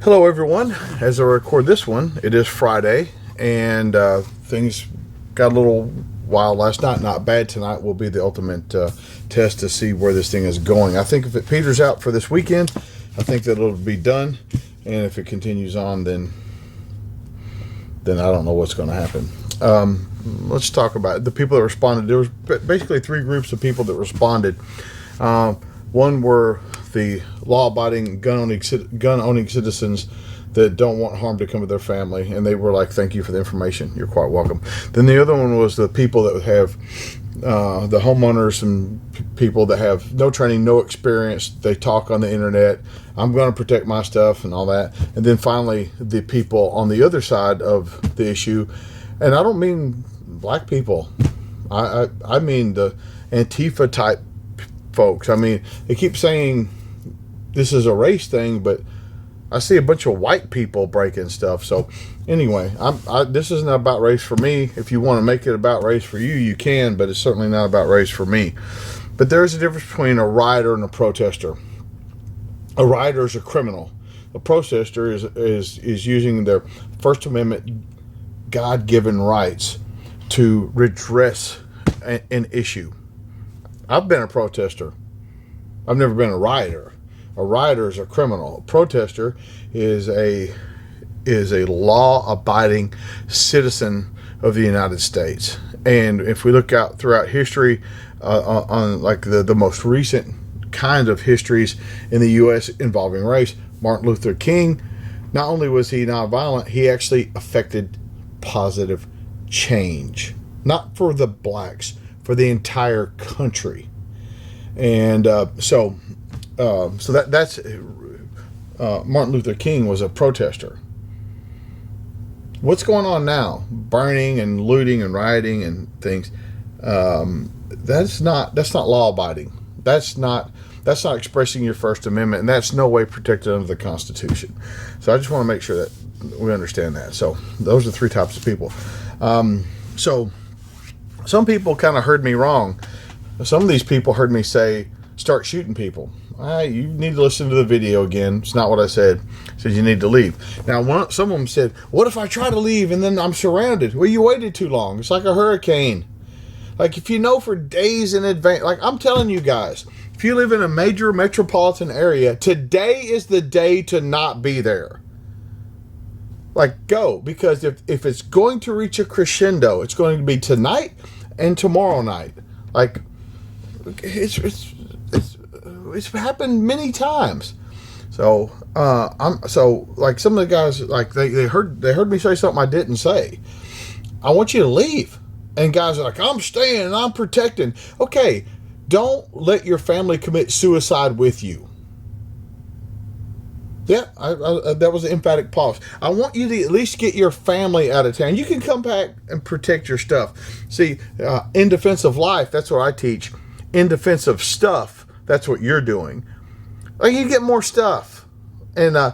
Hello everyone. As I record this one, it is Friday, and things got a little wild last night. Not bad. Tonight will be the ultimate test to see where this thing is going. I think if it peters out for this weekend, I think that it'll be done, and if it continues on, then I don't know what's going to happen. Let's talk about the people that responded. There was basically three groups of people that responded. One were the law-abiding, gun-owning citizens that don't want harm to come to their family, and they were like, "Thank you for the information. You're quite welcome." Then the other one was the people that have the homeowners and people that have no training, no experience. They talk on the internet. I'm going to protect my stuff and all that. And then finally, the people on the other side of the issue, and I don't mean black people. I mean the Antifa type folks. I mean, they keep saying this is a race thing, but I see a bunch of white people breaking stuff. So anyway, this isn't about race for me. If you want to make it about race for you, you can, but it's certainly not about race for me. But there is a difference between a rioter and a protester. A rioter is a criminal. A protester is using their First Amendment God-given rights to redress an issue. I've been a protester. I've never been a rioter. A rioter is a criminal. A protester is a law-abiding citizen of the United States. And if we look out throughout history, on like the most recent kind of histories in the U.S. involving race, Martin Luther King, not only was he nonviolent, he actually affected positive change. Not for the blacks, for the entire country. And so that's Martin Luther King was a protester. What's going on now? Burning and looting and rioting and things. That's not law abiding. That's not expressing your First Amendment, and that's no way protected under the Constitution. So I just want to make sure that we understand that. So those are three types of people. So some people kind of heard me wrong. Some of these people heard me say, start shooting people. You need to listen to the video again. It's not what I said. I said you need to leave. Now, some of them said, what if I try to leave and then I'm surrounded? Well, you waited too long. It's like a hurricane. Like if you know for days in advance, like I'm telling you guys, if you live in a major metropolitan area, today is the day to not be there. Like go, because if it's going to reach a crescendo, it's going to be tonight and tomorrow night. Like it's happened many times. So like some of the guys, like they heard me say something I didn't say. I want you to leave. And guys are like, I'm staying and I'm protecting. Okay, don't let your family commit suicide with you. Yeah, that was an emphatic pause. I want you to at least get your family out of town. You can come back and protect your stuff. See, in defense of life, that's what I teach. In defense of stuff, that's what you're doing. Like you get more stuff. And I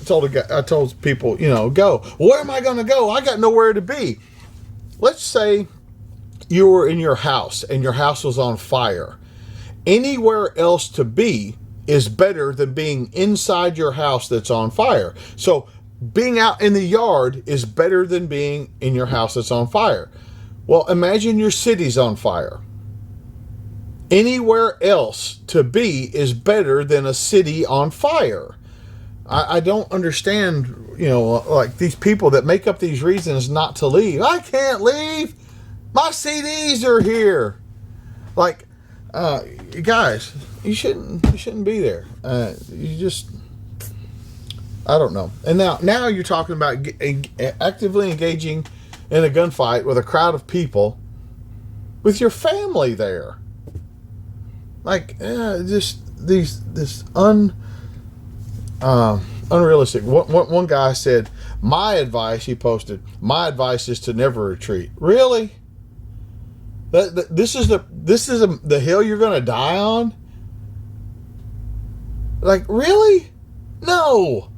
told people, go. Where am I going to go? I got nowhere to be. Let's say you were in your house and your house was on fire. Anywhere else to be is better than being inside your house that's on fire. So being out in the yard is better than being in your house that's on fire. Well, imagine your city's on fire. Anywhere else to be is better than a city on fire. I don't understand, like these people that make up these reasons not to leave. I can't leave. My CDs are here. Like, guys, you shouldn't be there. You just, I don't know. And now you're talking about actively engaging in a gunfight with a crowd of people with your family there. Like, unrealistic. One guy said, he posted, my advice is to never retreat. Really? This is the hill you're going to die on? Like, really? No,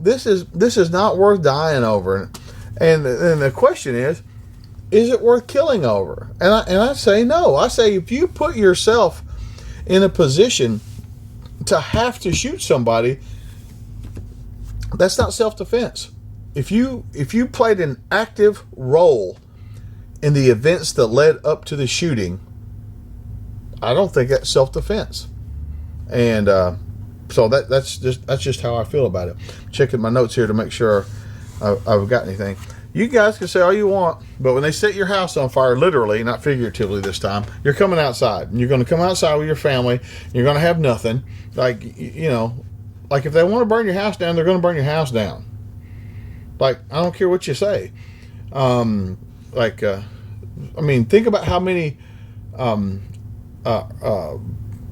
this is not worth dying over. And the question is it worth killing over? And I say no. I say if you put yourself in a position to have to shoot somebody, That's not self-defense. If you played an active role in the events that led up to the shooting, I don't think that's self-defense. And so that's just how I feel about it. Checking my notes here to make sure I've got anything. You guys can say all you want, but when they set your house on fire, literally, not figuratively this time, you're coming outside. And you're going to come outside with your family. You're going to have nothing. Like, you know, like if they want to burn your house down, they're going to burn your house down. Like, I don't care what you say. I mean, think about how many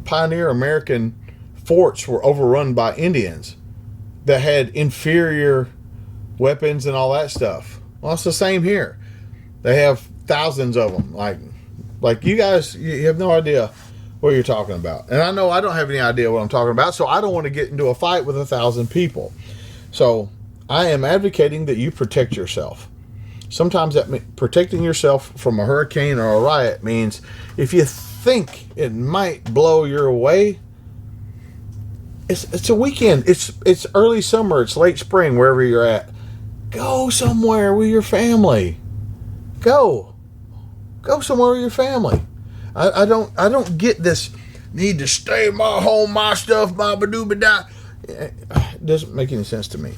pioneer American forts were overrun by Indians that had inferior weapons and all that stuff. Well, it's the same here. They have thousands of them. Like you guys, you have no idea what you're talking about. And I know I don't have any idea what I'm talking about, so I don't want to get into a fight with 1,000 people. So I am advocating that you protect yourself. Sometimes that protecting yourself from a hurricane or a riot means if you think it might blow your way, it's a weekend. It's early summer. It's late spring, wherever you're at. Go somewhere with your family. Go somewhere with your family. I don't get this need to stay in my home, my stuff, my badoo-ba-da. It doesn't make any sense to me.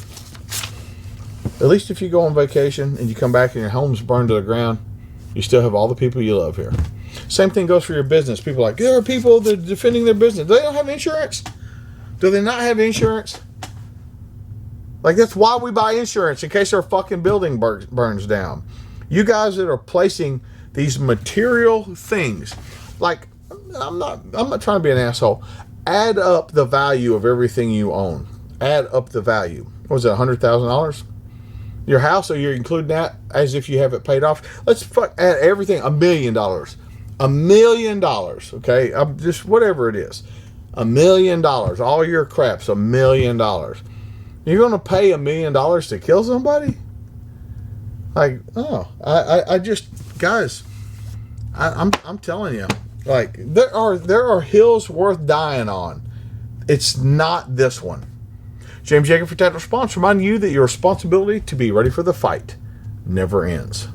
At least if you go on vacation and you come back and your home's burned to the ground, you still have all the people you love here. Same thing goes for your business. People are like, there are people that are defending their business. They don't have insurance. Do they not have insurance? Like, that's why we buy insurance, in case our fucking building burns down. You guys that are placing these material things, like, I'm not trying to be an asshole. Add up the value of everything you own. Add up the value. What was it, $100,000? Your house, or you're including that as if you have it paid off? Let's add everything, $1 million. $1 million, okay? Just whatever it is. $1 million. All your crap's $1 million. You're going to pay $1 million to kill somebody? Like, oh, I just, guys, I'm telling you, like, there are hills worth dying on. It's not this one. James Yeager for Tactical Response, reminding you that your responsibility to be ready for the fight never ends.